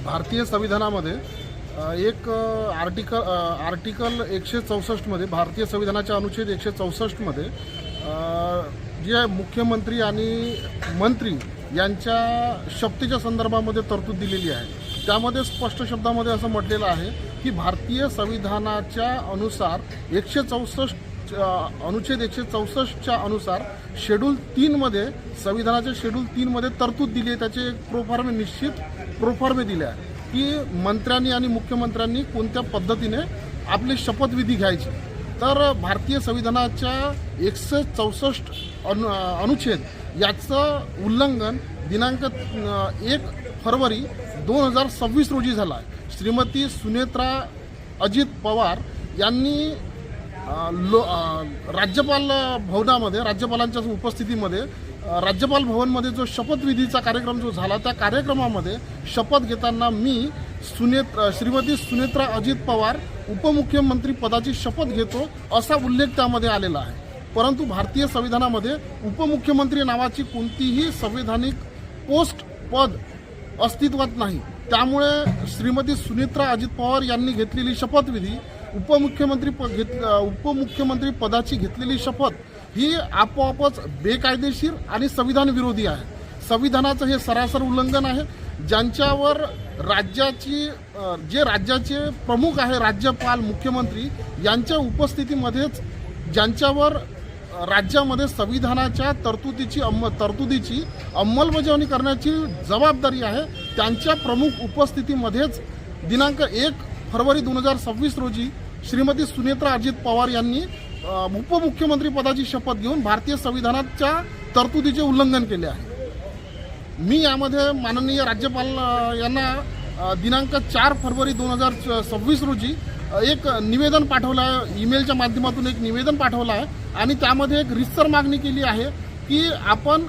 भारतीय संविधानामध्ये एक आर्टिकल 164 मध्ये भारतीय संविधानाच्या अनुच्छेद 164 मध्ये जे मुख्यमंत्री आणि मंत्री यांच्या शपथेच्या संदर्भामध्ये तरतूद दिलेली आहे। त्यामध्ये स्पष्ट शब्दामध्ये असं म्हटलेलं आहे की भारतीय संविधानाच्या अनुसार 164 अनुच्छेद 164च्या अनुसार शेड्यूल 3 मध्ये संविधानाच्या शेड्यूल 3 मध्ये तरतूद दिली आहे। त्याचे प्रोफॉर्मे निश्चित प्रोफॉर्मे दिले आहे की मंत्र्यांनी आणि मुख्यमंत्र्यांनी कोणत्या पद्धतीने आपली शपथविधी घ्यायची। तर भारतीय संविधानाच्या 164 अनुच्छेद याचं उल्लंघन दिनांक 1 फरवरी 2026 रोजी झाला आहे। श्रीमती सुनेत्रा अजित पवार यांनी राज्यपाल भवनामध्ये राज्यपालांच्या उपस्थितीमध्ये राज्यपाल भवनमध्ये जो शपथविधीचा कार्यक्रम जो झाला त्या कार्यक्रमामध्ये शपथ घेताना मी श्रीमती सुनेत्रा अजित पवार उपमुख्यमंत्री पदाची शपथ घेतो असा उल्लेख त्यामध्ये आलेला आहे। परंतु भारतीय संविधानामध्ये उपमुख्यमंत्री नावाची कोणतीही संवैधानिक पोस्ट पद अस्तित्वात नाही। त्यामुळे श्रीमती सुनेत्रा अजित पवार यांनी घेतलेली शपथविधी उपमुख्यमंत्री पदाची घेतलेली शपथ ही आपोआपच बेकायदेशीर आणि संविधान विरोधी आहे। संविधानाचं हे सरासर उल्लंघन आहे। ज्यांच्यावर राज्याचे प्रमुख आहे राज्यपाल मुख्यमंत्री यांच्या उपस्थितीमध्येच ज्यांच्यावर राज्यामध्ये संविधानाच्या तरतुदीची अंमलबजावणी करण्याची जबाबदारी आहे त्यांच्या प्रमुख उपस्थितीमध्येच दिनांक 1 फरवरी 2026 रोजी श्रीमती सुनेत्रा अजित पवार यांनी उपमुख्यमंत्री पदाची शपथ घेऊन भारतीय संविधानाच्या तरतुदीचे उल्लंघन केले आहे। मी यामध्ये माननीय राज्यपाल यांना दिनांक 4 फरवरी 2026 रोजी एक निवेदन पाठवलं आहे, ईमेलच्या माध्यमातून एक निवेदन पाठवलं आहे आणि त्यामध्ये एक रितसर मागणी केली आहे की आपण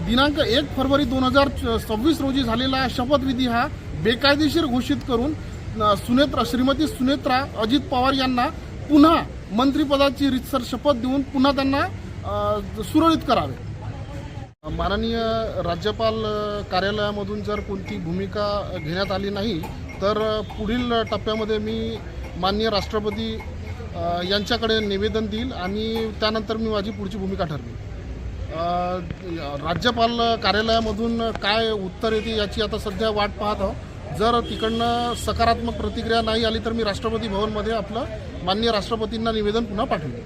दिनांक 1 फरवरी 2026 रोजी झालेला शपथविधी हा बेकायदेशीर घोषित करून श्रीमती सुनेत्रा अजित पवार यांना पुन्हा मंत्रिपदाची रितसर शपथ देऊन पुन्हा त्यांना सुरळीत करावे। माननीय राज्यपाल कार्यालयामधून जर कोणती भूमिका घेण्यात आली नाही तर पुढील टप्प्यामध्ये मी माननीय राष्ट्रपती यांच्याकडे निवेदन देईल आणि त्यानंतर मी माझी पुढची भूमिका ठरवेल। राज्यपाल कार्यालयामधून काय उत्तर येते याची आता सध्या वाट पाहत आहोत। जर तिकडनं सकारात्मक प्रतिक्रिया नाही आली तर मी राष्ट्रपती भवनमध्ये आपलं माननीय राष्ट्रपतींना निवेदन पुन्हा पाठवेल।